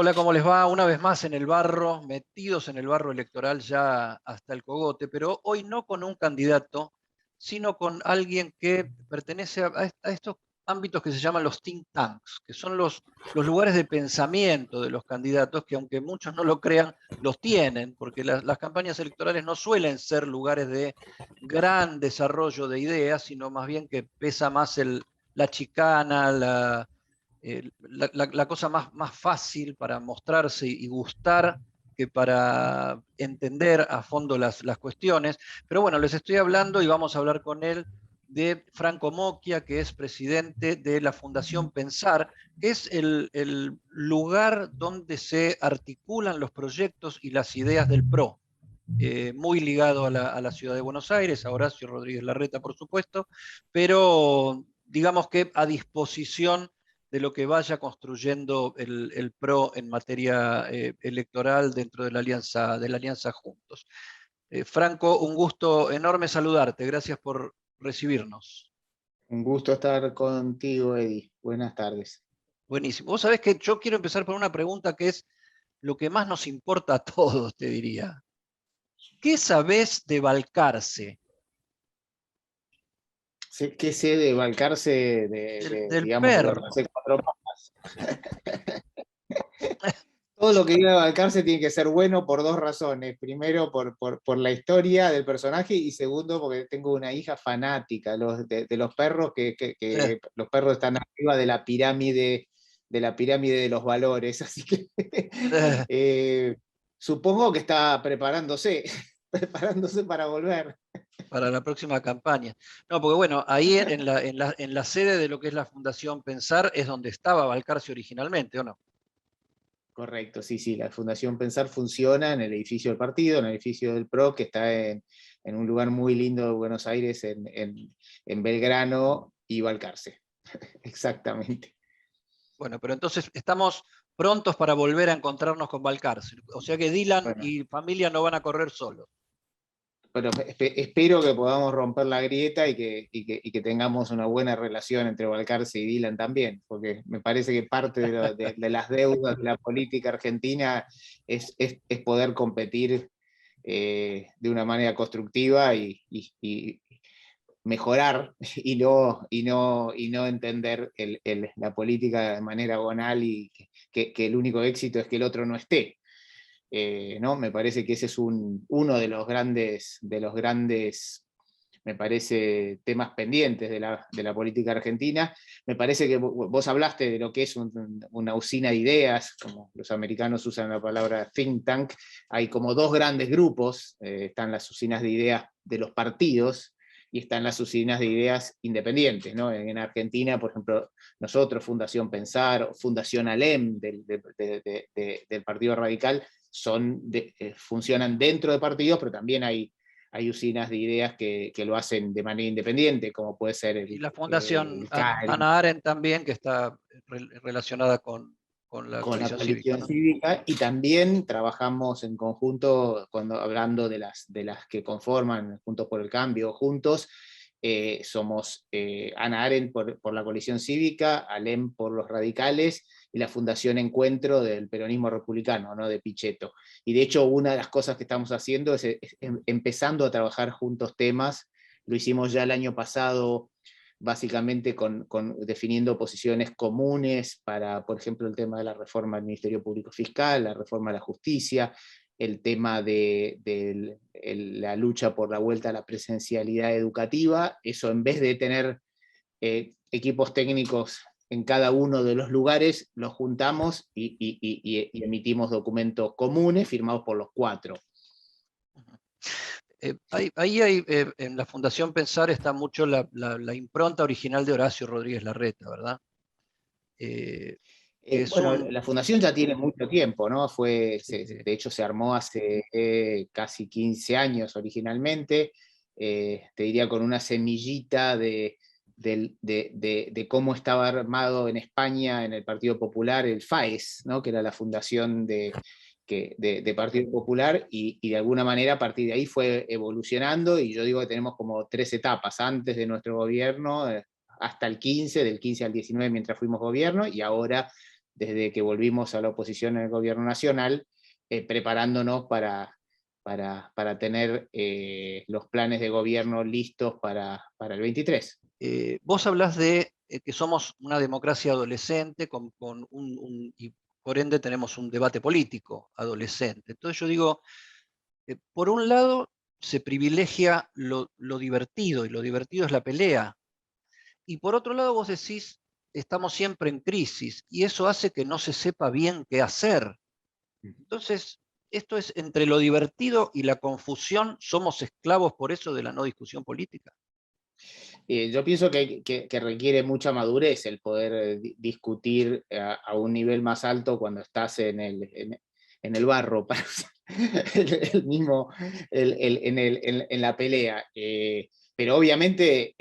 Hola, ¿cómo les va? Una vez más en el barro, metidos en el barro electoral ya hasta el cogote, pero hoy no con un candidato, sino con alguien que pertenece a estos ámbitos que se llaman los think tanks, que son los lugares de pensamiento de los candidatos, que aunque muchos no lo crean, los tienen, porque las campañas electorales no suelen ser lugares de gran desarrollo de ideas, sino más bien que pesa más la chicana, la cosa más fácil para mostrarse y gustar que para entender a fondo las cuestiones. Pero bueno, les estoy hablando y vamos a hablar con él de Franco Mocchia, que es presidente de la Fundación Pensar, que es el lugar donde se articulan los proyectos y las ideas del PRO. Muy ligado a la ciudad de Buenos Aires, a Horacio Rodríguez Larreta, por supuesto, pero digamos que a disposición de lo que vaya construyendo el PRO en materia electoral dentro de la Alianza Juntos. Franco, un gusto enorme saludarte. Gracias por recibirnos. Un gusto estar contigo, Eddie. Buenas tardes. Buenísimo. Vos sabés que yo quiero empezar por una pregunta que es lo que más nos importa a todos, te diría. ¿Qué sabés de Balcarce? ¿Qué sé de Balcarce Del digamos, de lo que perro. hace cuatro papas? Todo lo que diga de Balcarce tiene que ser bueno por dos razones. Primero, por la historia del personaje, y segundo, porque tengo una hija fanática de los perros, que los perros están arriba de la pirámide de los valores. Así que supongo que está preparándose, preparándose para volver. Para la próxima campaña. No, porque bueno, ahí en la sede de lo que es la Fundación Pensar es donde estaba Balcarce originalmente, ¿o no? Correcto, sí, sí, la Fundación Pensar funciona en el edificio del partido, en el edificio del PRO, que está en un lugar muy lindo de Buenos Aires, en Belgrano y Balcarce. Exactamente. Bueno, pero entonces estamos prontos para volver a encontrarnos con Balcarce. O sea que Dylan Bueno, y familia no van a correr solos. pero espero que podamos romper la grieta y que tengamos una buena relación entre Balcarce y Dylan también, porque me parece que parte de las deudas de la política argentina es poder competir de una manera constructiva y mejorar y no entender la política de manera banal y que el único éxito es que el otro no esté. ¿No? Me parece que ese es uno de los grandes, me parece, temas pendientes de la política argentina. Me parece que vos hablaste de lo que es una usina de ideas, como los americanos usan la palabra think tank. Hay como dos grandes grupos, están las usinas de ideas de los partidos y están las usinas de ideas independientes, ¿no? En Argentina, por ejemplo, nosotros, Fundación Pensar, Fundación Alem del Partido Radical, funcionan dentro de partidos, pero también hay usinas de ideas que lo hacen de manera independiente, como puede ser Y el, la Fundación el CAER, Ana Arendt también, que está relacionada con la con la coalición cívica, coalición ¿no? cívica, y también trabajamos en conjunto, hablando de las que conforman Juntos por el Cambio, Juntos, somos Ana Arendt por la coalición cívica, Alem por los radicales, y la Fundación Encuentro del peronismo republicano, ¿no? De Pichetto. Y de hecho, una de las cosas que estamos haciendo es empezando a trabajar juntos temas. Lo hicimos ya el año pasado, básicamente definiendo posiciones comunes para, por ejemplo, el tema de la reforma del Ministerio Público Fiscal, la reforma de la justicia, el tema de la lucha por la vuelta a la presencialidad educativa. Eso, en vez de tener equipos técnicos en cada uno de los lugares, los juntamos y emitimos documentos comunes firmados por los cuatro. En la Fundación Pensar está mucho la impronta original de Horacio Rodríguez Larreta, ¿verdad? Que es Bueno, un... la fundación ya tiene mucho tiempo, ¿no? Sí. De hecho, se armó hace casi 15 años originalmente, te diría con una semillita de cómo estaba armado en España, en el Partido Popular, el FAES, ¿no? Que era la fundación de Partido Popular, y de alguna manera a partir de ahí fue evolucionando, y yo digo que tenemos como 3 etapas: antes de nuestro gobierno, hasta el 15, del 15 al 19 mientras fuimos gobierno, y ahora desde que volvimos a la oposición en el gobierno nacional, preparándonos para tener los planes de gobierno listos para el 23. Vos hablás de que somos una democracia adolescente y por ende tenemos un debate político adolescente. Entonces yo digo, por un lado se privilegia lo divertido, y lo divertido es la pelea. Y por otro lado vos decís, estamos siempre en crisis, y eso hace que no se sepa bien qué hacer. Entonces, esto es entre lo divertido y la confusión, ¿somos esclavos por eso de la no discusión política? Yo pienso que requiere mucha madurez el poder discutir a un nivel más alto cuando estás en el barro, para usar el mismo, en la pelea. Pero obviamente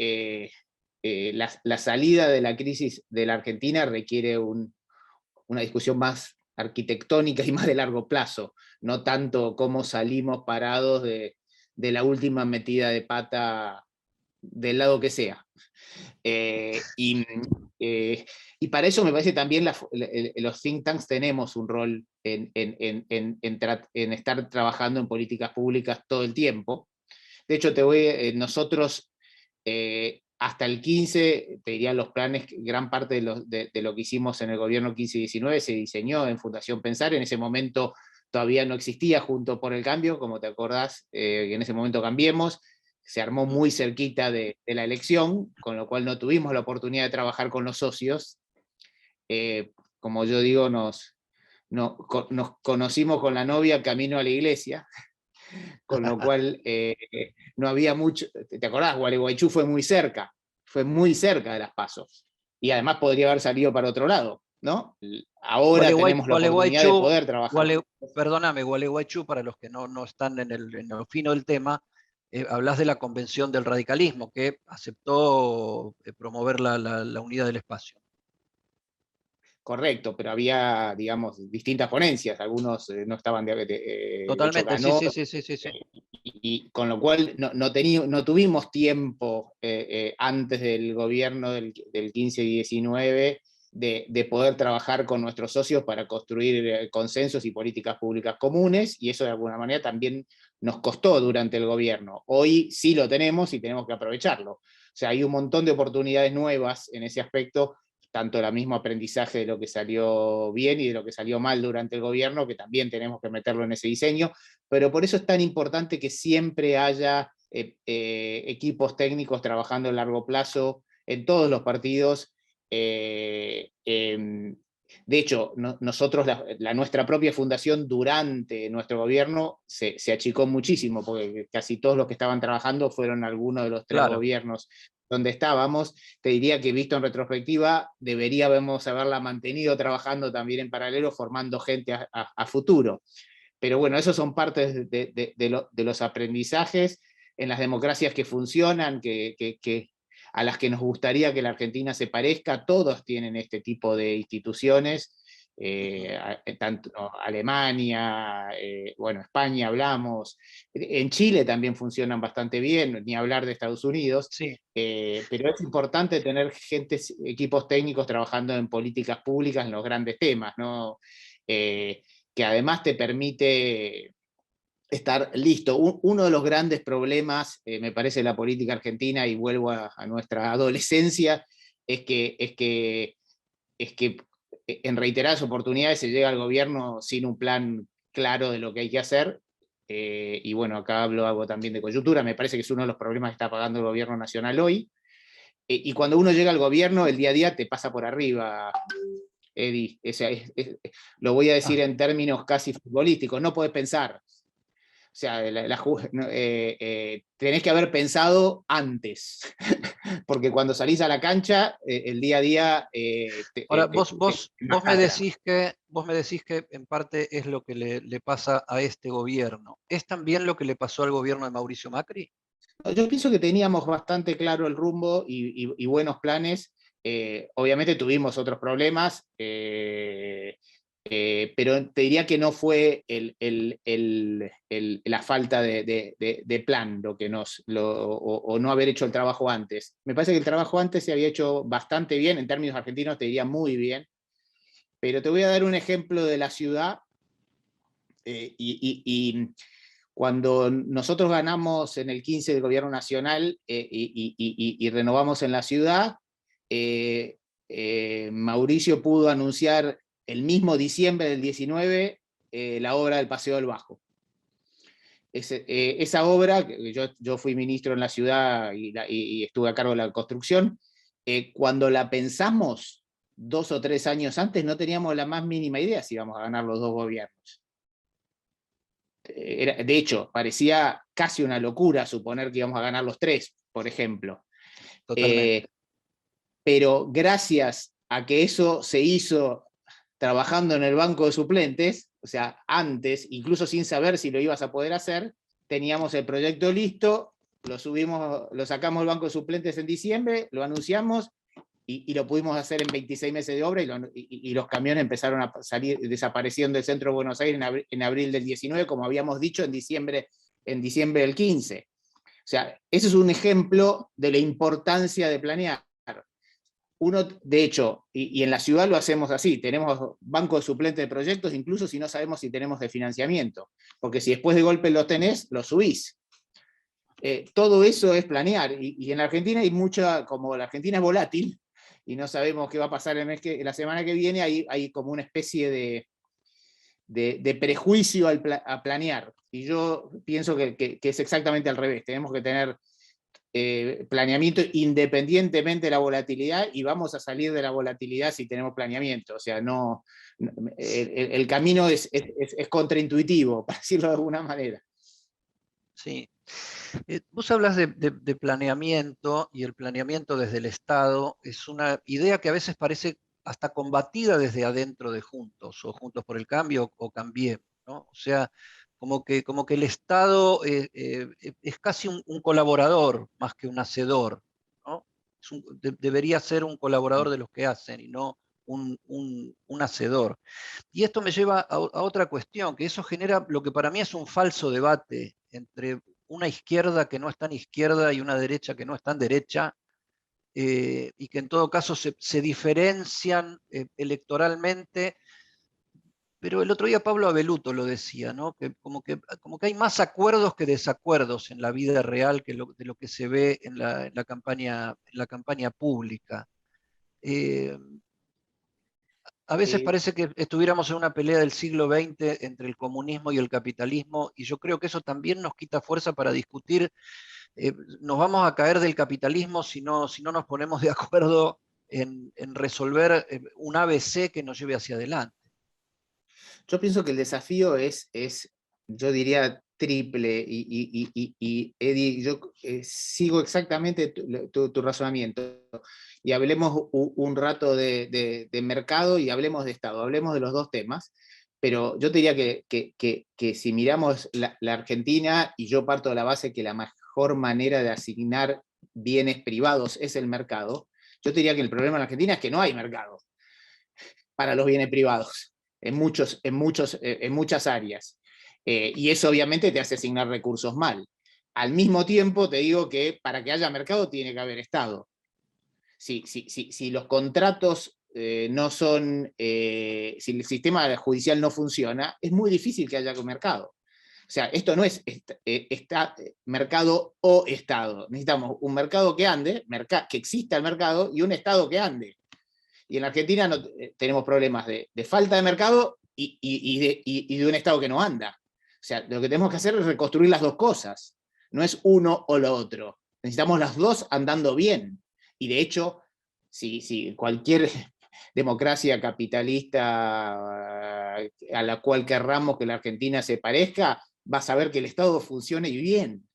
la salida de la crisis de la Argentina requiere una discusión más arquitectónica y más de largo plazo, no tanto cómo salimos parados de la última metida de pata del lado que sea. Y para eso me parece también los think tanks tenemos un rol en estar trabajando en políticas públicas todo el tiempo. De hecho, nosotros hasta el 15, te diría los planes, gran parte de lo que hicimos en el gobierno 15 y 19 se diseñó en Fundación Pensar. En ese momento todavía no existía Juntos por el Cambio, como te acordás, en ese momento Cambiemos. Se armó muy cerquita de la elección, con lo cual no tuvimos la oportunidad de trabajar con los socios. Como yo digo, nos conocimos con la novia camino a la iglesia, con lo cual no había mucho. ¿Te acordás? Gualeguaychú fue muy cerca de las PASO. Y además podría haber salido para otro lado, ¿no? Ahora tenemos la oportunidad de poder trabajar. Perdóname, Gualeguaychú, para los que no están en lo fino del tema, hablas de la convención del radicalismo, que aceptó promover la unidad del espacio. Correcto, pero había, digamos, distintas ponencias, algunos no estaban Totalmente, de hecho, ganó, sí. Y con lo cual no tuvimos tiempo antes del gobierno del 15 y 19 de poder trabajar con nuestros socios para construir consensos y políticas públicas comunes, y eso de alguna manera también nos costó durante el gobierno. Hoy sí lo tenemos y tenemos que aprovecharlo. O sea, hay un montón de oportunidades nuevas en ese aspecto, tanto el mismo aprendizaje de lo que salió bien y de lo que salió mal durante el gobierno, que también tenemos que meterlo en ese diseño, pero por eso es tan importante que siempre haya equipos técnicos trabajando a largo plazo en todos los partidos. De hecho, nosotros, nuestra propia fundación durante nuestro gobierno se achicó muchísimo, porque casi todos los que estaban trabajando fueron algunos de los 3 gobiernos donde estábamos. Te diría que visto en retrospectiva, deberíamos haberla mantenido trabajando también en paralelo, formando gente a futuro. Pero bueno, esos son partes de los aprendizajes en las democracias que funcionan, a las que nos gustaría que la Argentina se parezca. Todos tienen este tipo de instituciones, tanto Alemania, bueno, España hablamos, en Chile también funcionan bastante bien, ni hablar de Estados Unidos, sí. Pero es importante tener equipos técnicos trabajando en políticas públicas en los grandes temas, ¿no? Que además te permite estar listo. Uno de los grandes problemas, me parece, de la política argentina, y vuelvo a nuestra adolescencia, es que en reiteradas oportunidades se llega al gobierno sin un plan claro de lo que hay que hacer. Y bueno, acá hago también de coyuntura, me parece que es uno de los problemas que está pagando el gobierno nacional hoy. Y cuando uno llega al gobierno, el día a día te pasa por arriba, Eddie. Lo voy a decir en términos casi futbolísticos, no podés pensar. O sea, tenés que haber pensado antes, porque cuando salís a la cancha, el día a día... Ahora, vos me decís que en parte es lo que le pasa a este gobierno. ¿Es también lo que le pasó al gobierno de Mauricio Macri? Yo pienso que teníamos bastante claro el rumbo y buenos planes. Obviamente tuvimos otros problemas, pero te diría que no fue la falta de plan o no haber hecho el trabajo antes. Me parece que el trabajo antes se había hecho bastante bien, en términos argentinos te diría muy bien. pero te voy a dar un ejemplo de la ciudad, y cuando nosotros ganamos en el 15 del gobierno nacional y renovamos en la ciudad, Mauricio pudo anunciar el mismo diciembre del 19 la obra del Paseo del Bajo. Esa obra, yo fui ministro en la ciudad y estuve a cargo de la construcción, cuando la pensamos 2 o 3 años antes no teníamos la más mínima idea si íbamos a ganar los 2 gobiernos. De hecho, parecía casi una locura suponer que íbamos a ganar los 3, por ejemplo. Totalmente. Pero gracias a que eso se hizo trabajando en el banco de suplentes, o sea, antes, incluso sin saber si lo ibas a poder hacer, teníamos el proyecto listo, lo sacamos del banco de suplentes en diciembre, lo anunciamos y lo pudimos hacer en 26 meses de obra y los camiones empezaron a salir, desapareciendo del centro de Buenos Aires en abril del 19, como habíamos dicho, en diciembre del 15. O sea, ese es un ejemplo de la importancia de planear. Uno, de hecho, y en la ciudad lo hacemos así, tenemos banco de suplentes de proyectos, incluso si no sabemos si tenemos de financiamiento, porque si después de golpe los tenés, los subís. Todo eso es planear, y en la Argentina hay mucha, como la Argentina es volátil, y no sabemos qué va a pasar la semana que viene, hay como una especie de prejuicio a planear, y yo pienso que es exactamente al revés, tenemos que tener planeamiento independientemente de la volatilidad, y vamos a salir de la volatilidad si tenemos planeamiento. O sea, el camino es contraintuitivo, para decirlo de alguna manera. Sí. Vos hablas de planeamiento, y el planeamiento desde el Estado es una idea que a veces parece hasta combatida desde adentro de Juntos, o Juntos por el Cambio, o Cambiemos, ¿no? O sea, como que el Estado es casi un colaborador más que un hacedor, ¿no? Debería ser un colaborador de los que hacen y no un hacedor. Y esto me lleva a otra cuestión, que eso genera lo que para mí es un falso debate entre una izquierda que no es tan izquierda y una derecha que no es tan derecha, y que en todo caso se diferencian electoralmente. Pero el otro día Pablo Abeluto lo decía, ¿no? Que como que hay más acuerdos que desacuerdos en la vida real de lo que se ve en la campaña pública. A veces parece que estuviéramos en una pelea del siglo XX entre el comunismo y el capitalismo, y yo creo que eso también nos quita fuerza para discutir. Nos vamos a caer del capitalismo si no nos ponemos de acuerdo en resolver un ABC que nos lleve hacia adelante. Yo pienso que el desafío es yo diría, triple, y Eddie, yo sigo exactamente tu razonamiento, y hablemos un rato de mercado y hablemos de Estado, hablemos de los dos temas, pero yo te diría que si miramos la Argentina, y yo parto de la base que la mejor manera de asignar bienes privados es el mercado, yo te diría que el problema en la Argentina es que no hay mercado para los bienes privados en muchas áreas. Y eso obviamente te hace asignar recursos mal. Al mismo tiempo te digo que para que haya mercado tiene que haber Estado. Si los contratos no son, si el sistema judicial no funciona, es muy difícil que haya mercado. O sea, esto no es mercado o Estado. Necesitamos un mercado que ande, que exista el mercado, y un Estado que ande. Y en la Argentina tenemos problemas de falta de mercado y de un Estado que no anda. O sea, lo que tenemos que hacer es reconstruir las dos cosas. No es uno o lo otro. Necesitamos las dos andando bien. Y de hecho, si cualquier democracia capitalista a la cual querramos que la Argentina se parezca, va a saber que el Estado funcione bien.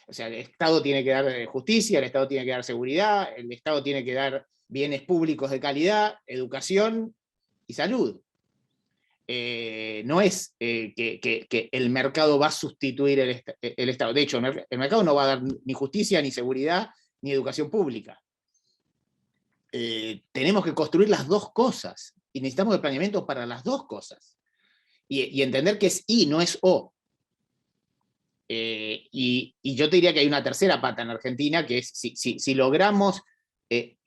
O sea, el Estado tiene que dar justicia, el Estado tiene que dar seguridad, el Estado tiene que dar bienes públicos de calidad, educación y salud. No es que el mercado va a sustituir el Estado. De hecho, el mercado no va a dar ni justicia, ni seguridad, ni educación pública. Tenemos que construir las dos cosas, y necesitamos el planeamiento para las dos cosas. Y entender que es y, no es o. Y yo te diría que hay una tercera pata en Argentina, que es si logramos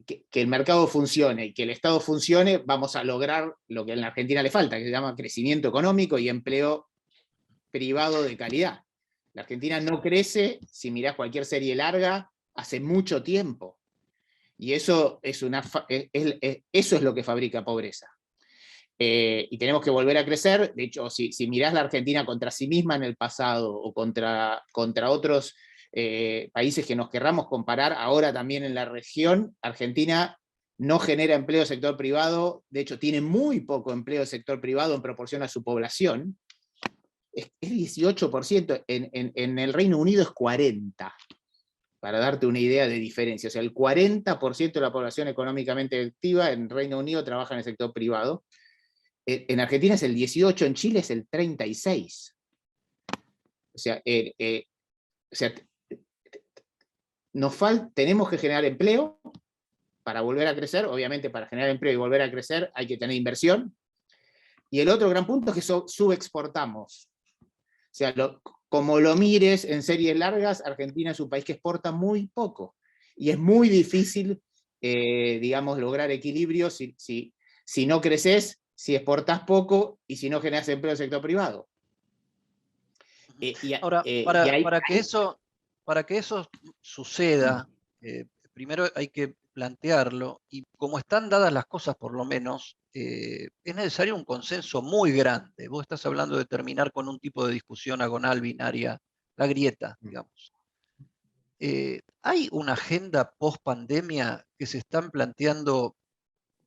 que el mercado funcione y que el Estado funcione, vamos a lograr lo que en la Argentina le falta, que se llama crecimiento económico y empleo privado de calidad. La Argentina no crece, si mirás cualquier serie larga, hace mucho tiempo. Y eso es lo que fabrica pobreza. Y tenemos que volver a crecer. De hecho, si mirás la Argentina contra sí misma en el pasado o contra otros países que nos querramos comparar, ahora también en la región, Argentina no genera empleo del sector privado, de hecho tiene muy poco empleo del sector privado en proporción a su población, es 18%, en el Reino Unido es 40%, para darte una idea de diferencia. O sea, el 40% de la población económicamente activa en Reino Unido trabaja en el sector privado. En Argentina es el 18%, en Chile es el 36%. O sea, tenemos que generar empleo para volver a crecer. Obviamente, para generar empleo y volver a crecer hay que tener inversión. Y el otro gran punto es que subexportamos. O sea, como lo mires en series largas, Argentina es un país que exporta muy poco. Y es muy difícil, digamos, lograr equilibrio si no creces, si exportás poco y si no generas empleo en el sector privado. Ahora, para que eso suceda, primero hay que plantearlo, y como están dadas las cosas, por lo menos, es necesario un consenso muy grande. Vos estás hablando de terminar con un tipo de discusión agonal, binaria, la grieta, digamos. ¿Hay una agenda post-pandemia que se están planteando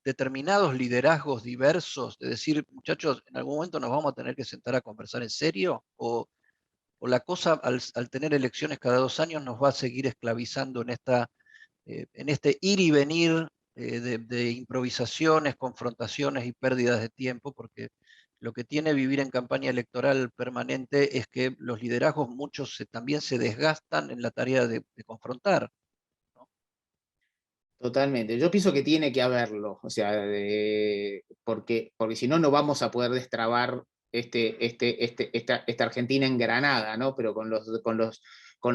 determinados liderazgos diversos, de decir, muchachos, en algún momento nos vamos a tener que sentar a conversar en serio? ¿O la cosa, al tener elecciones cada 2 años, nos va a seguir esclavizando en este ir y venir de improvisaciones, confrontaciones y pérdidas de tiempo? Porque lo que tiene vivir en campaña electoral permanente es que los liderazgos, muchos también se desgastan en la tarea de confrontar, ¿no? Totalmente. Yo pienso que tiene que haberlo, o sea, porque si no, no vamos a poder destrabar esta Argentina engranada, ¿no? Pero con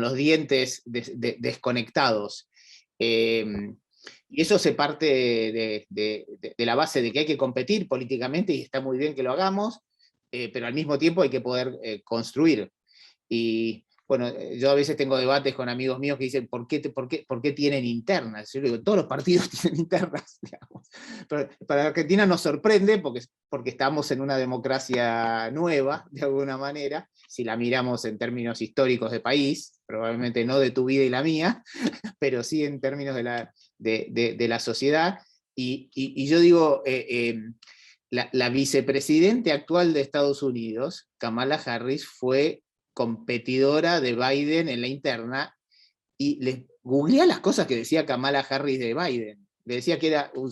los dientes desconectados. Y eso se parte de la base de que hay que competir políticamente, y está muy bien que lo hagamos, pero al mismo tiempo hay que poder construir. Y bueno, yo a veces tengo debates con amigos míos que dicen, ¿por qué tienen internas? Yo digo, todos los partidos tienen internas, digamos. Pero para Argentina nos sorprende porque estamos en una democracia nueva, de alguna manera, si la miramos en términos históricos de país, probablemente no de tu vida y la mía, pero sí en términos de la sociedad. Y yo digo, la vicepresidente actual de Estados Unidos, Kamala Harris, fue competidora de Biden en la interna, y les googleé las cosas que decía Kamala Harris de Biden. Le decía que era un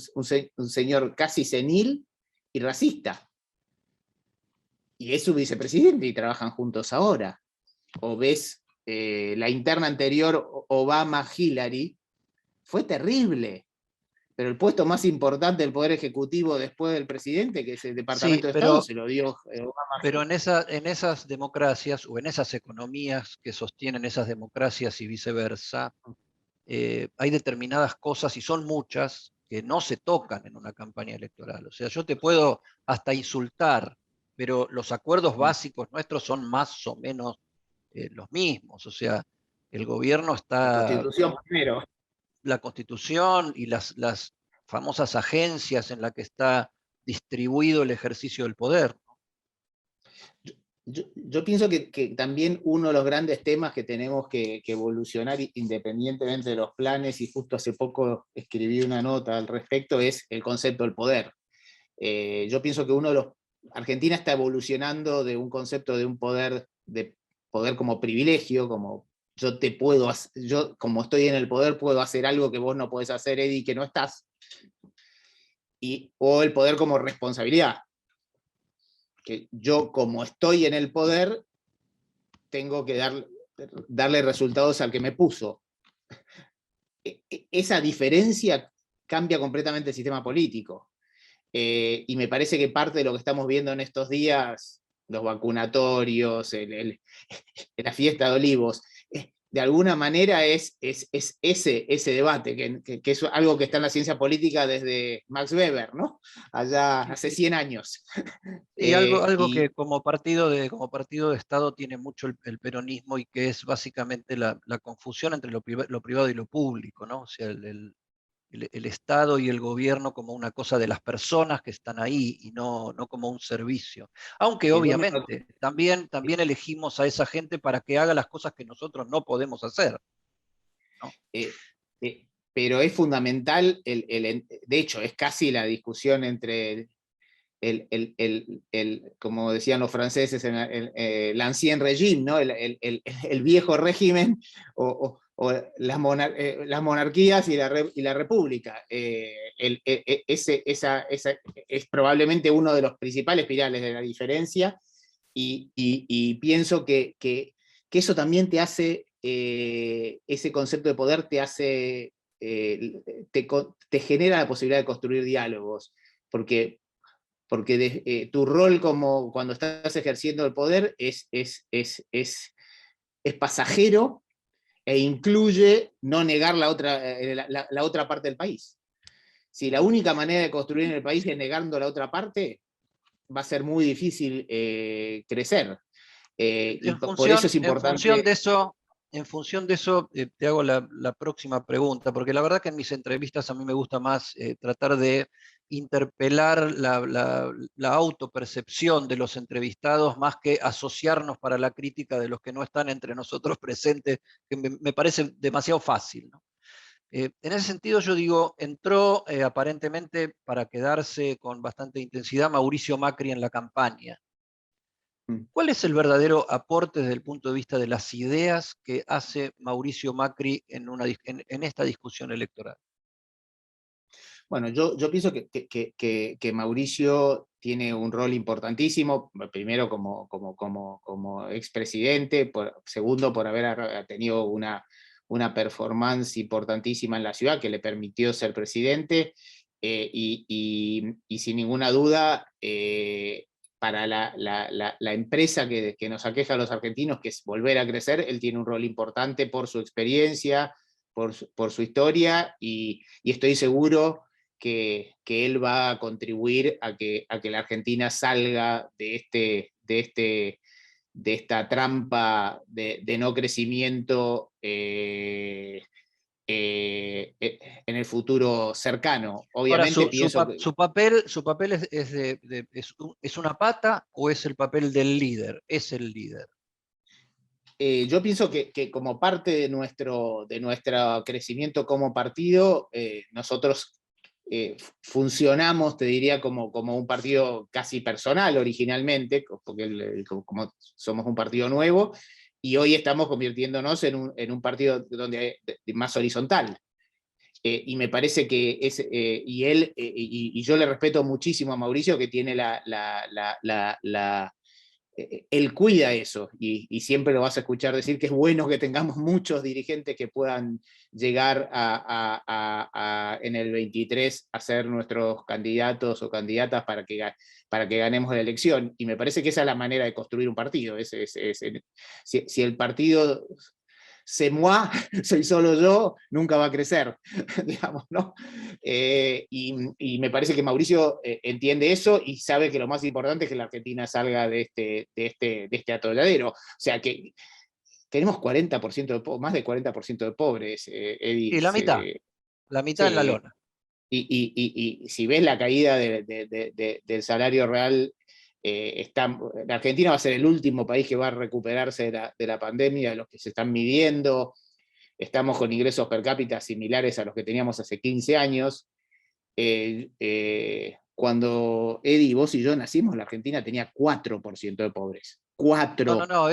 señor casi senil y racista. Y es su vicepresidente y trabajan juntos ahora. O ves la interna anterior, Obama-Hillary, fue terrible. Pero el puesto más importante del Poder Ejecutivo después del presidente, que es el Sí, Departamento de Estado, se lo dio Obama. pero en esas democracias o en esas economías que sostienen esas democracias y viceversa, hay determinadas cosas, y son muchas, que no se tocan en una campaña electoral. O sea, yo te puedo hasta insultar, pero los acuerdos básicos nuestros son más o menos los mismos. O sea, el gobierno La está, Constitución primero. la Constitución y las famosas agencias en las que está distribuido el ejercicio del poder. Yo pienso que también uno de los grandes temas que tenemos que evolucionar independientemente de los planes, y justo hace poco escribí una nota al respecto, es el concepto del poder. Yo pienso que Argentina está evolucionando de un concepto de poder como privilegio, como yo como estoy en el poder puedo hacer algo que vos no podés hacer, Eddie, que no estás, o el poder como responsabilidad, que yo como estoy en el poder tengo que darle resultados al que me puso. Esa diferencia cambia completamente el sistema político. Y me parece que parte de lo que estamos viendo en estos días, los vacunatorios, la fiesta de Olivos, de alguna manera es ese debate, que es algo que está en la ciencia política desde Max Weber, ¿no? Allá Sí, hace sí. 100 años. Y algo Y que como partido de Estado tiene mucho el peronismo, y que es básicamente la confusión entre lo privado y lo público, ¿no? O sea, el Estado y el gobierno como una cosa de las personas que están ahí, y no como un servicio. Aunque vos me obviamente también elegimos a esa gente para que haga las cosas que nosotros no podemos hacer, ¿no? eh, pero es fundamental, de hecho, es casi la discusión entre como decían los franceses, l'ancien régime, ¿no? El viejo régimen, o las monarquías y la república. Es probablemente uno de los principales pilares de la diferencia, y pienso que eso también te hace, ese concepto de poder te hace, te genera la posibilidad de construir diálogos, porque tu rol como cuando estás ejerciendo el poder es pasajero, e incluye no negar la otra parte del país. Si la única manera de construir en el país es negando la otra parte, va a ser muy difícil crecer. Y por eso es En función importante. de eso, te hago la próxima pregunta, porque la verdad que en mis entrevistas a mí me gusta más tratar de interpelar la autopercepción de los entrevistados, más que asociarnos para la crítica de los que no están entre nosotros presentes, que me parece demasiado fácil, ¿no? En ese sentido, yo digo, entró aparentemente para quedarse con bastante intensidad Mauricio Macri en la campaña. ¿Cuál es el verdadero aporte desde el punto de vista de las ideas que hace Mauricio Macri en esta discusión electoral? Bueno, yo pienso que Mauricio tiene un rol importantísimo, primero como expresidente, segundo por haber tenido una performance importantísima en la ciudad que le permitió ser presidente, y sin ninguna duda, para la empresa que nos aqueja a los argentinos, que es volver a crecer, él tiene un rol importante por su experiencia, por su historia, y estoy seguro que él va a contribuir a que la Argentina salga de esta trampa de no crecimiento, en el futuro cercano. Ahora, Obviamente pienso que su papel es una pata, o es el papel del líder? Es el líder. yo pienso que como parte de nuestro crecimiento como partido, nosotros funcionamos, te diría, como un partido casi personal originalmente, porque como somos un partido nuevo, y hoy estamos convirtiéndonos en un partido donde más horizontal. Y me parece que y él, y yo le respeto muchísimo a Mauricio, que tiene él cuida eso, y siempre lo vas a escuchar decir que es bueno que tengamos muchos dirigentes que puedan llegar en el 23 a ser nuestros candidatos o candidatas para que ganemos la elección. Y me parece que esa es la manera de construir un partido. Si el partido c'est moi, soy solo yo, nunca va a crecer, digamos, ¿no? Y me parece que Mauricio entiende eso, y sabe que lo más importante es que la Argentina salga de este atolladero. O sea, que tenemos 40% más de 40% de pobres, Y Edith. la mitad en la Sí, lona. y si ves la caída del salario real, la Argentina va a ser el último país que va a recuperarse de la pandemia, de los que se están midiendo. Estamos con ingresos per cápita similares a los que teníamos hace 15 años. Cuando Eddie, vos y yo nacimos, la Argentina tenía 4% de pobres. No, 4. no,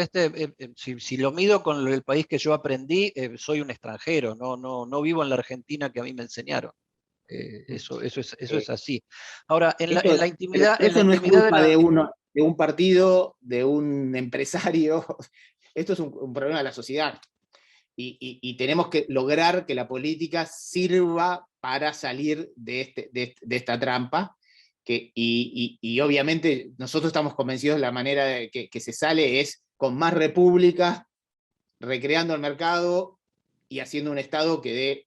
si lo mido con el país que yo aprendí, soy un extranjero, no vivo en la Argentina que a mí me enseñaron. Eso es así. Ahora, Esto, pero en la eso no es intimidad culpa de un partido, de un empresario. Esto es un problema de la sociedad. Y tenemos que lograr que la política sirva para salir de esta trampa. Y obviamente nosotros estamos convencidos de la manera que se sale es con más república, recreando el mercado y haciendo un Estado que dé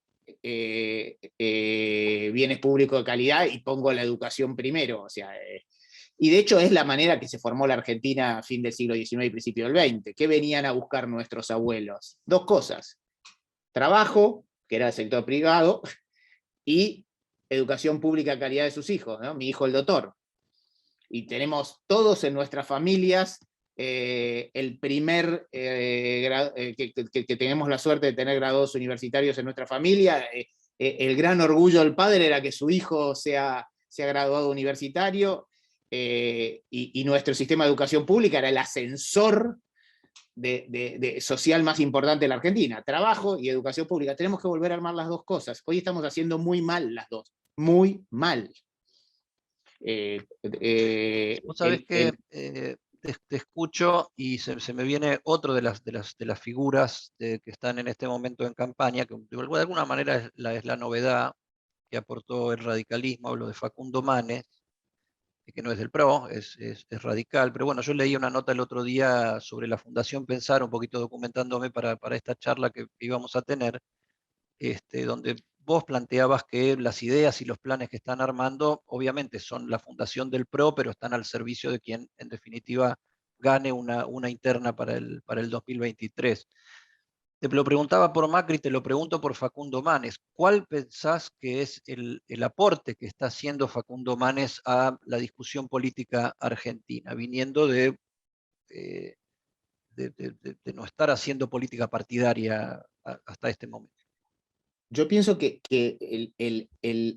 bienes públicos de calidad y pongo la educación primero. O sea, y de hecho es la manera que se formó la Argentina a fin del siglo XIX y principio del XX. ¿Qué venían a buscar nuestros abuelos? Dos cosas: trabajo, que era el sector privado, y educación pública de calidad de sus hijos, ¿no? Mi hijo el doctor. Y tenemos todos en nuestras familias el primer, que tenemos la suerte de tener graduados universitarios en nuestra familia. El gran orgullo del padre era que su hijo sea graduado universitario, y nuestro sistema de educación pública era el ascensor social más importante de la Argentina: trabajo y educación pública. Tenemos que volver a armar las dos cosas. Hoy estamos haciendo muy mal las dos, muy mal. Vos sabés que te escucho y se me viene otro de las figuras que están en este momento en campaña, que de alguna manera es la novedad que aportó el radicalismo. Hablo de Facundo Manes, que no es del PRO, es radical, pero bueno, yo leí una nota el otro día sobre la Fundación Pensar, un poquito documentándome para esta charla que íbamos a tener, donde vos planteabas que las ideas y los planes que están armando, obviamente son la fundación del PRO, pero están al servicio de quien, en definitiva, gane una interna para el 2023. Te lo preguntaba por Macri, te lo pregunto por Facundo Manes. ¿Cuál pensás que es el aporte que está haciendo Facundo Manes a la discusión política argentina, viniendo eh, de no estar haciendo política partidaria hasta este momento? Yo pienso que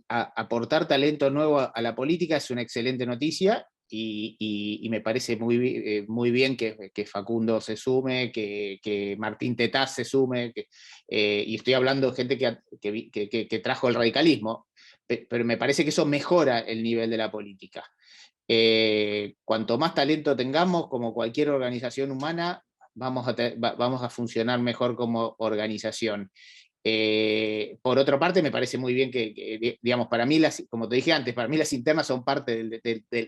aportar talento nuevo a la política es una excelente noticia, y me parece muy bien que Facundo se sume, que Martín Tetaz se sume, y estoy hablando de gente que trajo el radicalismo, pero me parece que eso mejora el nivel de la política. Cuanto más talento tengamos, como cualquier organización humana, vamos a funcionar mejor como organización. Por otra parte, me parece muy bien digamos, para mí, como te dije antes, para mí las internas son parte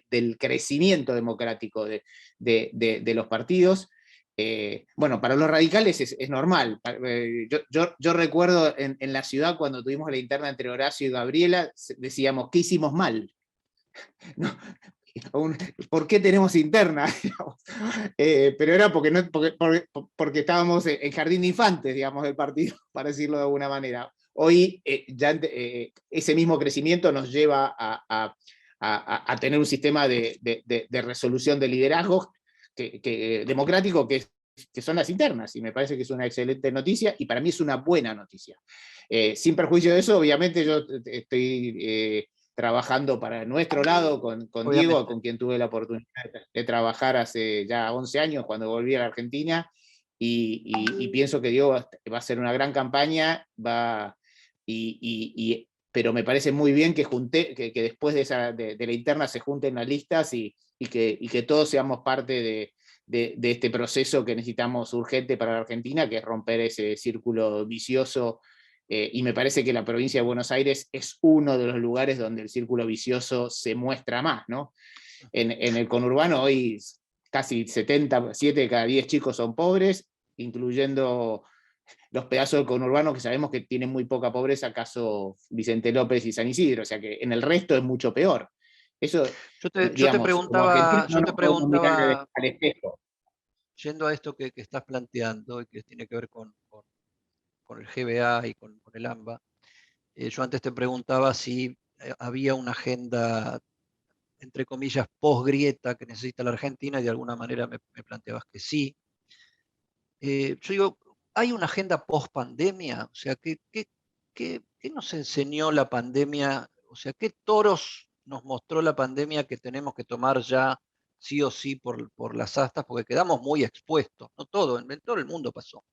del crecimiento democrático de los partidos. Bueno, para los radicales es normal. Yo recuerdo en la ciudad, cuando tuvimos la interna entre Horacio y Gabriela, decíamos: ¿qué hicimos mal? ¿No? ¿Por qué tenemos interna? Pero era porque estábamos en jardín de infantes, digamos, del partido, para decirlo de alguna manera. Hoy ese mismo crecimiento nos lleva a tener un sistema de resolución de liderazgos democrático, que son las internas, y me parece que es una excelente noticia, y para mí es una buena noticia. Sin perjuicio de eso, obviamente yo estoy trabajando para nuestro lado con Diego, con quien tuve la oportunidad de trabajar hace ya 11 años cuando volví a la Argentina, y pienso que Diego va a hacer una gran campaña, pero me parece muy bien que después de la interna se junten las listas, y que todos seamos parte de este proceso que necesitamos urgente para la Argentina, que es romper ese círculo vicioso. Y me parece que la provincia de Buenos Aires es uno de los lugares donde el círculo vicioso se muestra más, ¿no? En el conurbano hoy casi 7 de cada 10 chicos son pobres, incluyendo los pedazos del conurbano que sabemos que tienen muy poca pobreza, caso Vicente López y San Isidro. O sea que en el resto es mucho peor. Eso, Yo te digamos, como argentinos no nos podemos mirar preguntaba, al espejo. yendo a esto que estás planteando y que tiene que ver con el GBA y con el AMBA, yo antes te preguntaba si había una agenda, entre comillas, post-grieta que necesita la Argentina, y de alguna manera me planteabas que sí. Yo digo, ¿hay una agenda post-pandemia? O sea, ¿qué nos enseñó la pandemia? O sea, ¿qué toros nos mostró la pandemia que tenemos que tomar ya sí o sí por las astas? Porque quedamos muy expuestos, no todo, en todo el mundo pasó.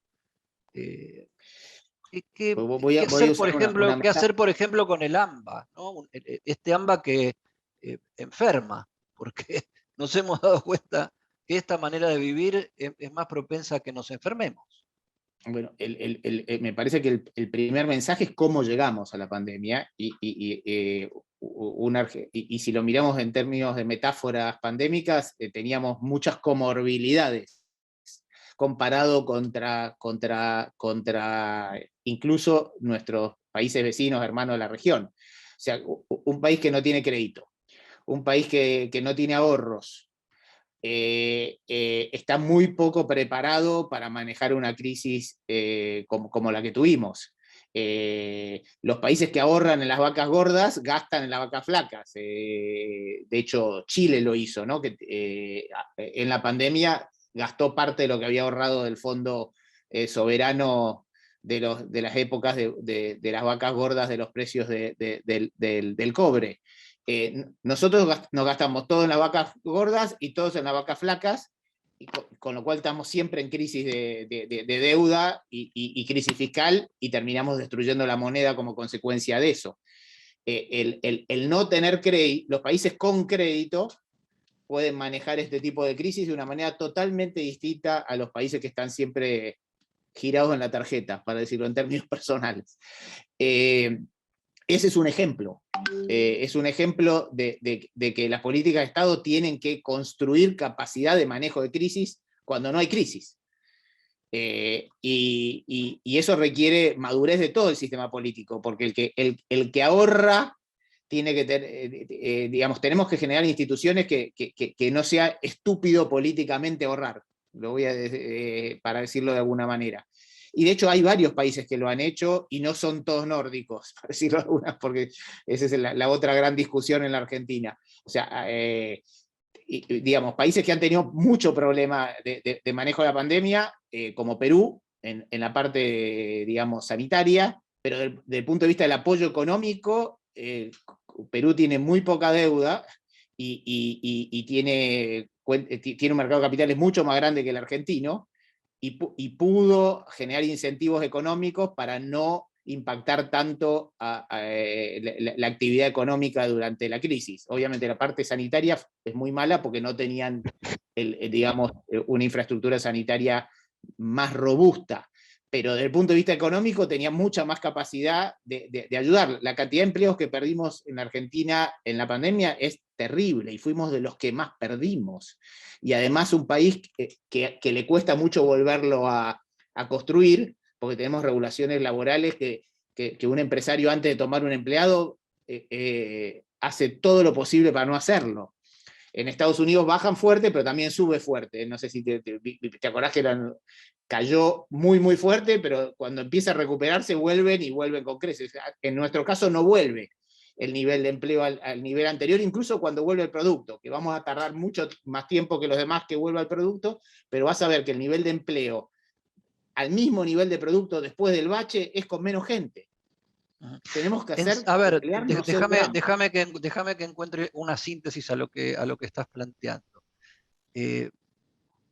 Eh, Voy a usar una qué metáfora. hacer, por ejemplo, con el AMBA, ¿no? Este AMBA que enferma, porque nos hemos dado cuenta que esta manera de vivir es más propensa a que nos enfermemos. Bueno, me parece que el primer mensaje es cómo llegamos a la pandemia, y si lo miramos en términos de metáforas pandémicas, teníamos muchas comorbilidades comparado contra incluso nuestros países vecinos, hermanos de la región. O sea, un país que no tiene crédito, un país que no tiene ahorros, está muy poco preparado para manejar una crisis como la que tuvimos. Los países que ahorran en las vacas gordas gastan en las vacas flacas. De hecho, Chile lo hizo, ¿no? Que, en la pandemia gastó parte de lo que había ahorrado del fondo soberano de las épocas de las vacas gordas, de los precios del cobre. Nosotros nos gastamos todo en las vacas gordas y todos en las vacas flacas, y con lo cual estamos siempre en crisis de deuda y crisis fiscal, y terminamos destruyendo la moneda como consecuencia de eso. El no tener crédito, los países con crédito pueden manejar este tipo de crisis de una manera totalmente distinta a los países que están siempre girados en la tarjeta, para decirlo en términos personales. Ese es un ejemplo. Es un ejemplo de que las políticas de Estado tienen que construir capacidad de manejo de crisis cuando no hay crisis. Y eso requiere madurez de todo el sistema político, porque el que ahorra tiene que tener, digamos, tenemos que generar instituciones que no sea estúpido políticamente ahorrar, lo voy para decirlo de alguna manera. Y de hecho hay varios países que lo han hecho y no son todos nórdicos, para decirlo de alguna, porque esa es la otra gran discusión en la Argentina. O sea, digamos, países que han tenido mucho problema de manejo de la pandemia, como Perú, en la parte, digamos, sanitaria, pero desde el punto de vista del apoyo económico, Perú tiene muy poca deuda y tiene un mercado de capitales mucho más grande que el argentino, y pudo generar incentivos económicos para no impactar tanto la actividad económica durante la crisis. Obviamente la parte sanitaria es muy mala porque no tenían, digamos, una infraestructura sanitaria más robusta, pero desde el punto de vista económico tenía mucha más capacidad de ayudar. La cantidad de empleos que perdimos en Argentina en la pandemia es terrible, y fuimos de los que más perdimos. Y además un país que le cuesta mucho volverlo a construir, porque tenemos regulaciones laborales que un empresario, antes de tomar un empleado, hace todo lo posible para no hacerlo. En Estados Unidos bajan fuerte, pero también sube fuerte. No sé si te acordás que cayó muy, muy fuerte, pero cuando empieza a recuperarse vuelven, y vuelven con creces. En nuestro caso no vuelve el nivel de empleo al nivel anterior, incluso cuando vuelve el producto, que vamos a tardar mucho más tiempo que los demás que vuelva el producto, pero vas a ver que el nivel de empleo al mismo nivel de producto después del bache es con menos gente. Tenemos que hacer, A ver, déjame que encuentre una síntesis a lo que estás planteando.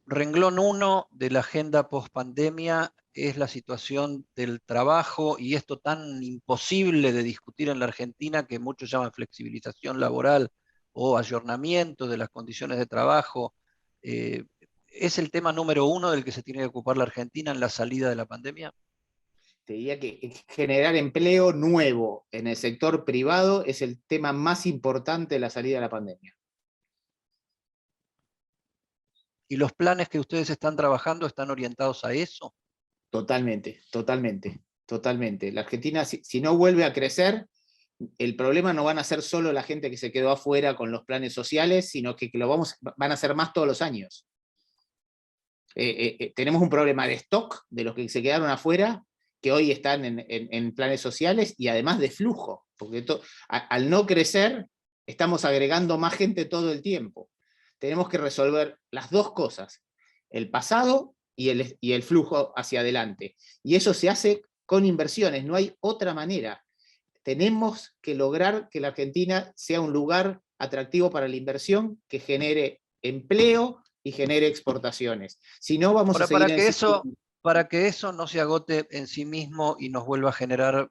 Renglón 1 de la agenda post-pandemia es la situación del trabajo, y esto tan imposible de discutir en la Argentina, que muchos llaman flexibilización laboral o ayornamiento de las condiciones de trabajo. ¿Es el tema número 1 del que se tiene que ocupar la Argentina en la salida de la pandemia? Te diría que generar empleo nuevo en el sector privado es el tema más importante de la salida de la pandemia. ¿Y los planes que ustedes están trabajando están orientados a eso? Totalmente, totalmente, totalmente. La Argentina, si no vuelve a crecer, el problema no van a ser solo la gente que se quedó afuera con los planes sociales, sino que van a ser más todos los años. Tenemos un problema de stock de los que se quedaron afuera, que hoy están en planes sociales, y además de flujo, porque al no crecer estamos agregando más gente todo el tiempo. Tenemos que resolver las dos cosas, el pasado y el flujo hacia adelante, y eso se hace con inversiones, no hay otra manera. Tenemos que lograr que la Argentina sea un lugar atractivo para la inversión, que genere empleo y genere exportaciones. Si no, vamos a Ahora, seguir para que eso no se agote en sí mismo y nos vuelva a generar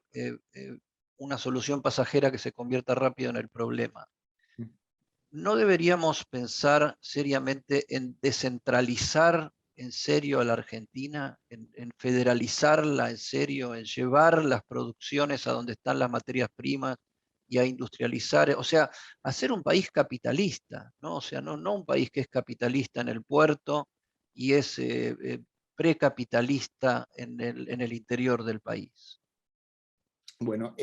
una solución pasajera que se convierta rápido en el problema, ¿no deberíamos pensar seriamente en descentralizar en serio a la Argentina, en federalizarla en serio, en llevar las producciones a donde están las materias primas y a industrializar? O sea, hacer un país capitalista, ¿no? O sea, no un país que es capitalista en el puerto y es precapitalista en el interior del país? Bueno,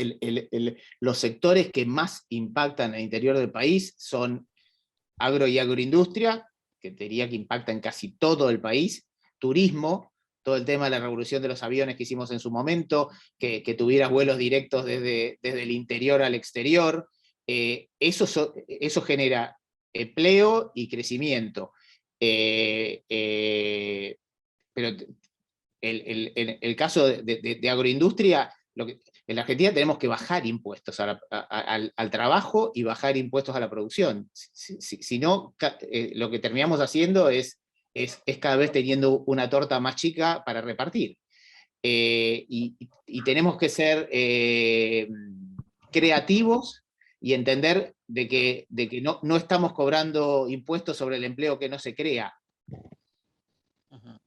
los sectores que más impactan en el interior del país son agro y agroindustria, que te diría que impacta en casi todo el país, turismo, todo el tema de la revolución de los aviones que hicimos en su momento, que tuvieras vuelos directos desde el interior al exterior, eso genera empleo y crecimiento. Pero el caso de agroindustria, en la Argentina tenemos que bajar impuestos al trabajo y bajar impuestos a la producción. Si no, lo que terminamos haciendo es cada vez teniendo una torta más chica para repartir. Y tenemos que ser creativos y entender de que no estamos cobrando impuestos sobre el empleo que no se crea.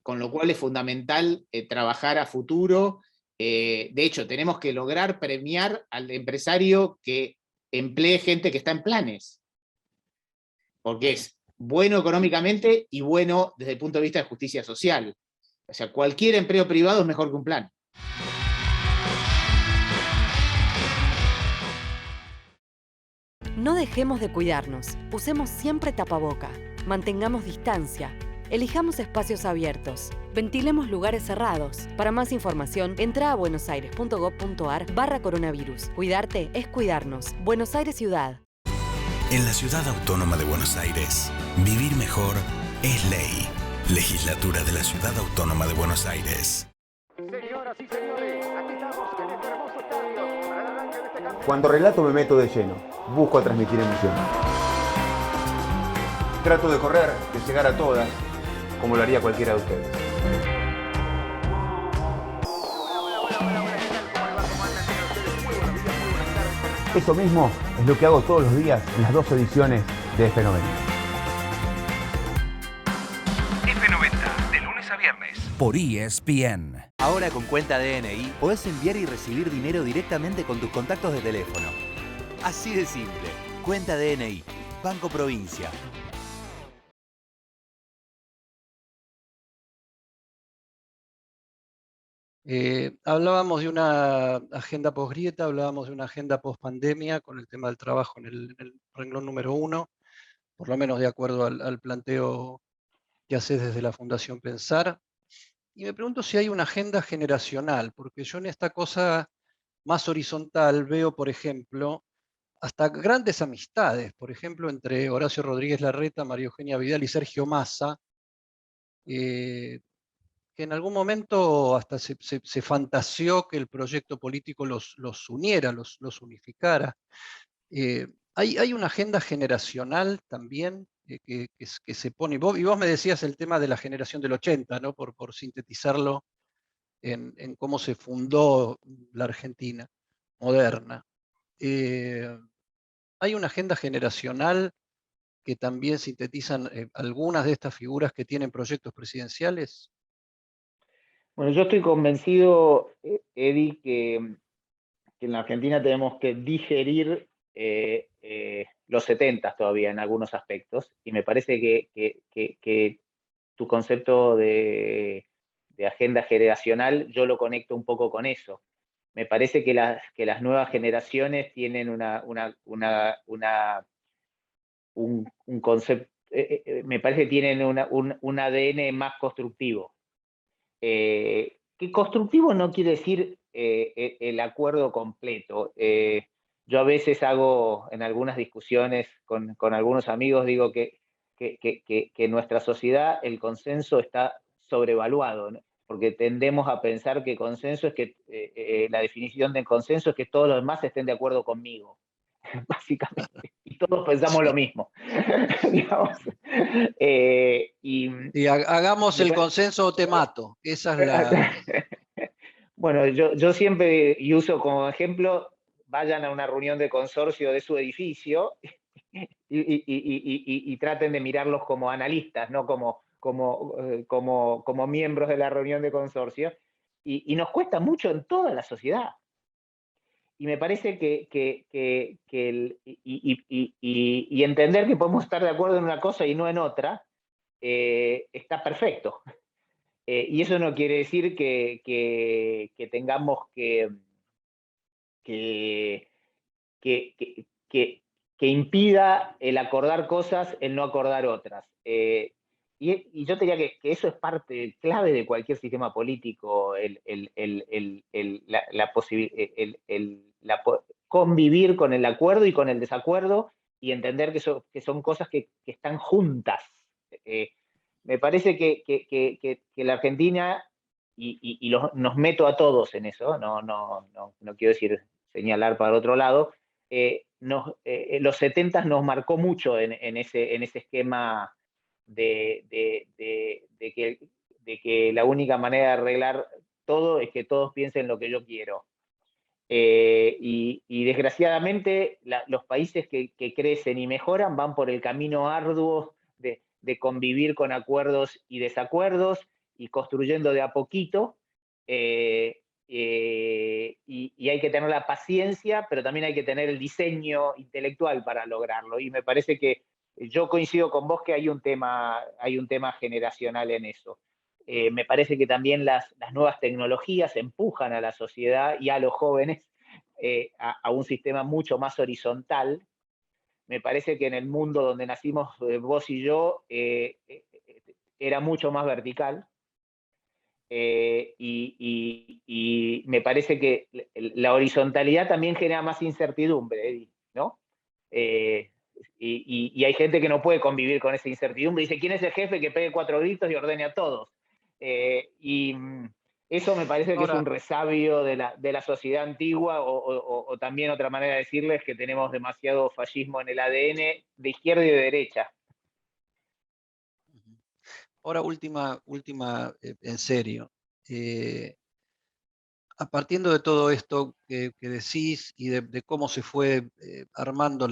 Con lo cual es fundamental trabajar a futuro. De hecho, tenemos que lograr premiar al empresario que emplee gente que está en planes, porque es bueno económicamente y bueno desde el punto de vista de justicia social. O sea, cualquier empleo privado es mejor que un plan. No dejemos de cuidarnos. Usemos siempre tapaboca. Mantengamos distancia. Elijamos espacios abiertos. Ventilemos lugares cerrados. Para más información, entra a buenosaires.gov.ar/coronavirus. Cuidarte es cuidarnos. Buenos Aires Ciudad. En la Ciudad Autónoma de Buenos Aires, vivir mejor es ley. Legislatura de la Ciudad Autónoma de Buenos Aires. Señoras y señores, aquí estamos en este hermoso estadio para el arranque de este campeonato. Cuando relato me meto de lleno, busco transmitir emoción. Trato de correr, de llegar a todas, como lo haría cualquiera de ustedes. Eso mismo es lo que hago todos los días en las 2 ediciones de F90. F90, de lunes a viernes. Por ESPN. Ahora con cuenta DNI podés enviar y recibir dinero directamente con tus contactos de teléfono. Así de simple. Cuenta DNI. Banco Provincia. Hablábamos de una agenda post-grieta, hablábamos de una agenda post-pandemia con el tema del trabajo en el renglón número 1, por lo menos de acuerdo al planteo que haces desde la Fundación Pensar. Y me pregunto si hay una agenda generacional, porque yo en esta cosa más horizontal veo, por ejemplo, hasta grandes amistades, por ejemplo, entre Horacio Rodríguez Larreta, María Eugenia Vidal y Sergio Massa, que en algún momento hasta se fantaseó que el proyecto político los uniera, los unificara. Hay una agenda generacional también que se pone, y vos me decías el tema de la generación del 80, ¿no? por sintetizarlo en cómo se fundó la Argentina moderna. Hay una agenda generacional que también sintetizan algunas de estas figuras que tienen proyectos presidenciales. Bueno, yo estoy convencido, Eddie, que en la Argentina tenemos que digerir los 70 todavía en algunos aspectos, y me parece que tu concepto de agenda generacional yo lo conecto un poco con eso. Me parece que las nuevas generaciones tienen un concepto, me parece que tienen un ADN más constructivo. Que constructivo no quiere decir el acuerdo completo. Yo a veces hago, en algunas discusiones con algunos amigos, digo que en nuestra sociedad el consenso está sobrevaluado, ¿no? Porque tendemos a pensar que consenso es que la definición de consenso es que todos los demás estén de acuerdo conmigo, básicamente, y todos pensamos lo mismo. Digamos. Y hagamos el consenso o te mato. Esa es la... Bueno, yo siempre, y uso como ejemplo, vayan a una reunión de consorcio de su edificio y traten de mirarlos como analistas, no como miembros de la reunión de consorcio. Y nos cuesta mucho en toda la sociedad. Y me parece que entender que podemos estar de acuerdo en una cosa y no en otra, está perfecto. Y eso no quiere decir que tengamos que impida el acordar cosas, el no acordar otras. Y yo diría que eso es parte clave de cualquier sistema político, convivir con el acuerdo y con el desacuerdo y entender que son cosas que están juntas. Me parece que la Argentina, nos meto a todos en eso, no quiero decir señalar para otro lado, los 70 nos marcó mucho en ese esquema de que la única manera de arreglar todo es que todos piensen lo que yo quiero. Y desgraciadamente los países que crecen y mejoran van por el camino arduo de convivir con acuerdos y desacuerdos y construyendo de a poquito. Y hay que tener la paciencia, pero también hay que tener el diseño intelectual para lograrlo. Y me parece que yo coincido con vos que hay un tema generacional en eso. Me parece que también las nuevas tecnologías empujan a la sociedad y a los jóvenes a un sistema mucho más horizontal. Me parece que en el mundo donde nacimos vos y yo era mucho más vertical. Y me parece que la horizontalidad también genera más incertidumbre, Eddie, ¿no? Y hay gente que no puede convivir con esa incertidumbre. Dice, ¿quién es el jefe que pegue 4 gritos y ordene a todos? Y eso me parece que es un resabio de la sociedad antigua, o también otra manera de decirles que tenemos demasiado fascismo en el ADN de izquierda y de derecha. Ahora, última en serio. Partiendo de todo esto que decís y de cómo se fue armando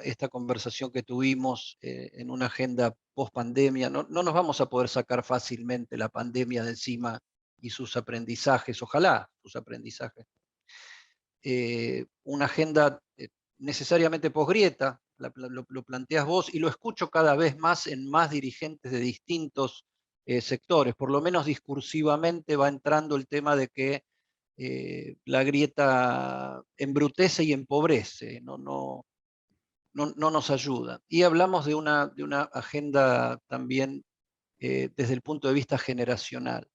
esta conversación que tuvimos en una agenda post-pandemia, no nos vamos a poder sacar fácilmente la pandemia de encima y sus aprendizajes, ojalá sus aprendizajes. Una agenda necesariamente posgrieta, lo planteas vos, y lo escucho cada vez más en más dirigentes de distintos sectores, por lo menos discursivamente va entrando el tema de que la grieta embrutece y empobrece, no nos ayuda. Y hablamos de una agenda también desde el punto de vista generacional.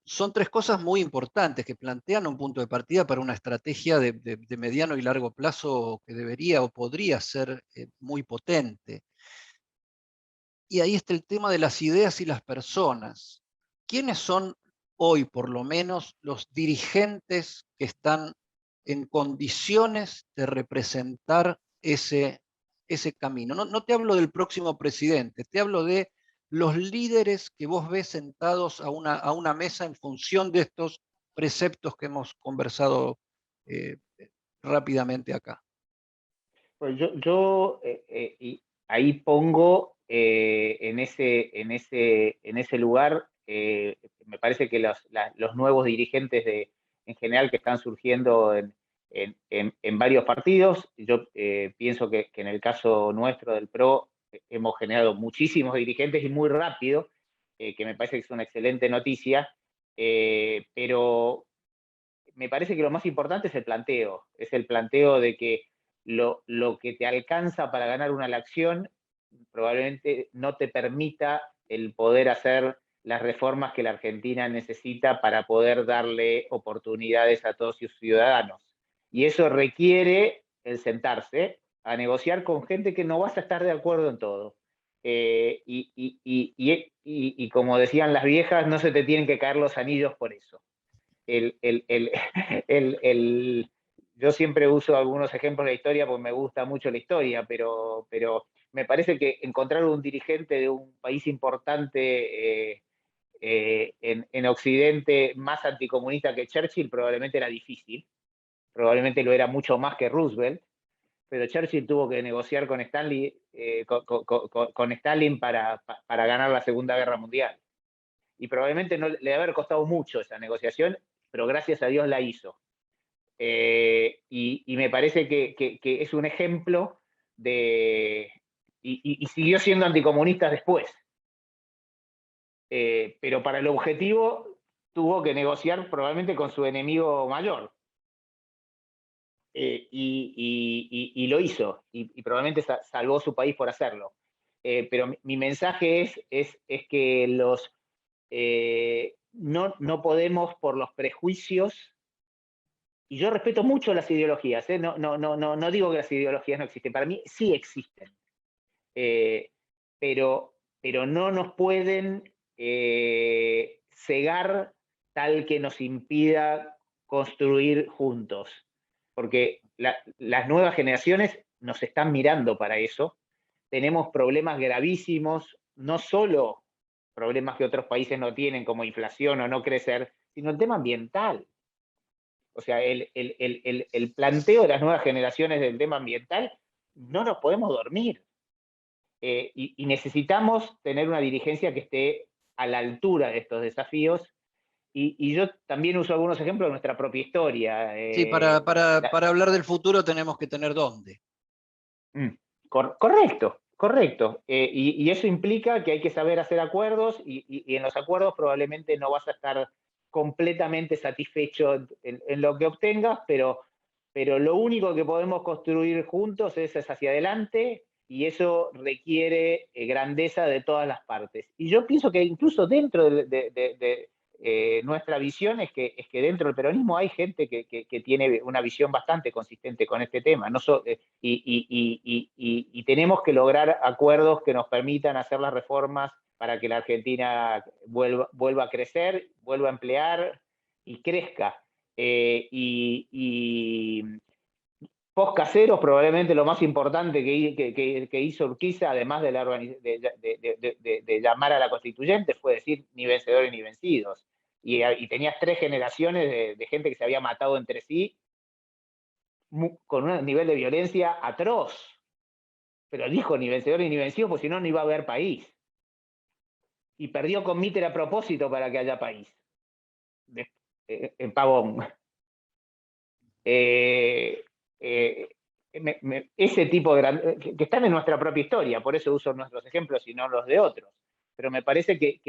Son 3 cosas muy importantes que plantean un punto de partida para una estrategia de mediano y largo plazo que debería o podría ser muy potente. Y ahí está el tema de las ideas y las personas. ¿Quiénes son hoy, por lo menos, los dirigentes que están en condiciones de representar ese camino? No te hablo del próximo presidente, te hablo de los líderes que vos ves sentados a una mesa en función de estos preceptos que hemos conversado rápidamente acá. Pues yo ahí pongo en ese lugar, me parece que los nuevos dirigentes en general que están surgiendo en varios partidos, yo pienso que en el caso nuestro del PRO hemos generado muchísimos dirigentes y muy rápido, que me parece que es una excelente noticia, pero me parece que lo más importante es el planteo de que lo que te alcanza para ganar una elección probablemente no te permita el poder hacer las reformas que la Argentina necesita para poder darle oportunidades a todos sus ciudadanos. Y eso requiere el sentarse a negociar con gente que no vas a estar de acuerdo en todo. Y como decían las viejas, no se te tienen que caer los anillos por eso. Yo siempre uso algunos ejemplos de la historia porque me gusta mucho la historia, pero me parece que encontrar un dirigente de un país importante en Occidente más anticomunista que Churchill probablemente era difícil, probablemente lo era mucho más que Roosevelt, pero Churchill tuvo que negociar con Stalin, con Stalin para ganar la Segunda Guerra Mundial. Y probablemente no le debe haber costado mucho esa negociación, pero gracias a Dios la hizo. Y me parece que es un ejemplo de... Y siguió siendo anticomunista después. pero para el objetivo tuvo que negociar probablemente con su enemigo mayor. Y lo hizo, y probablemente salvó su país por hacerlo. Pero mi mensaje es que no podemos, por los prejuicios, y yo respeto mucho las ideologías, no digo que las ideologías no existen, para mí sí existen, pero no nos pueden cegar tal que nos impida construir juntos, porque las nuevas generaciones nos están mirando para eso. Tenemos problemas gravísimos, no solo problemas que otros países no tienen, como inflación o no crecer, sino el tema ambiental. O sea, el planteo de las nuevas generaciones del tema ambiental, no nos podemos dormir. Y necesitamos tener una dirigencia que esté a la altura de estos desafíos. Y yo también uso algunos ejemplos de nuestra propia historia. Sí, para hablar del futuro tenemos que tener dónde. Correcto. Y eso implica que hay que saber hacer acuerdos, y en los acuerdos probablemente no vas a estar completamente satisfecho en lo que obtengas, pero lo único que podemos construir juntos es hacia adelante, y eso requiere grandeza de todas las partes. Y yo pienso que incluso dentro de nuestra visión es que dentro del peronismo hay gente que tiene una visión bastante consistente con este tema, y tenemos que lograr acuerdos que nos permitan hacer las reformas para que la Argentina vuelva a crecer, vuelva a emplear y crezca. Post Caseros, probablemente lo más importante que hizo Urquiza, además de llamar a la constituyente, fue decir ni vencedores ni vencidos. Y tenías 3 generaciones de gente que se había matado entre sí, con un nivel de violencia atroz. Pero dijo ni vencedores ni vencidos, porque si no, no iba a haber país. Y perdió con Mitre a propósito para que haya país. En Pavón. Ese tipo de que están en nuestra propia historia, por eso uso nuestros ejemplos y no los de otros. Pero me parece que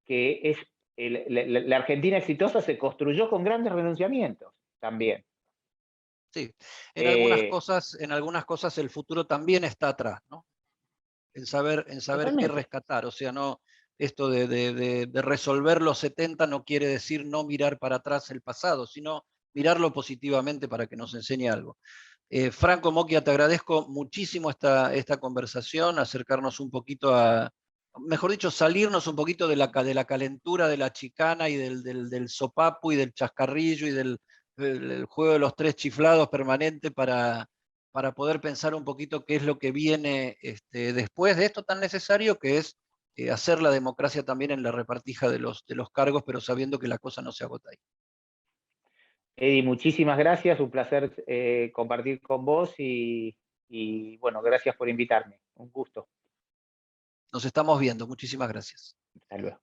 es la Argentina exitosa se construyó con grandes renunciamientos también. Sí, en algunas cosas el futuro también está atrás, ¿no? En saber qué rescatar, o sea, no, esto de resolver los 70 no quiere decir no mirar para atrás el pasado, sino mirarlo positivamente para que nos enseñe algo. Franco Mocchia, te agradezco muchísimo esta conversación, acercarnos un poquito mejor dicho, salirnos un poquito de la calentura, de la chicana y del sopapo y del chascarrillo y del juego de los 3 chiflados permanente para poder pensar un poquito qué es lo que viene después de esto tan necesario, que es hacer la democracia también en la repartija de los cargos, pero sabiendo que la cosa no se agota ahí. Eddie, muchísimas gracias, un placer compartir con vos, y bueno, gracias por invitarme, un gusto. Nos estamos viendo, muchísimas gracias. Hasta luego.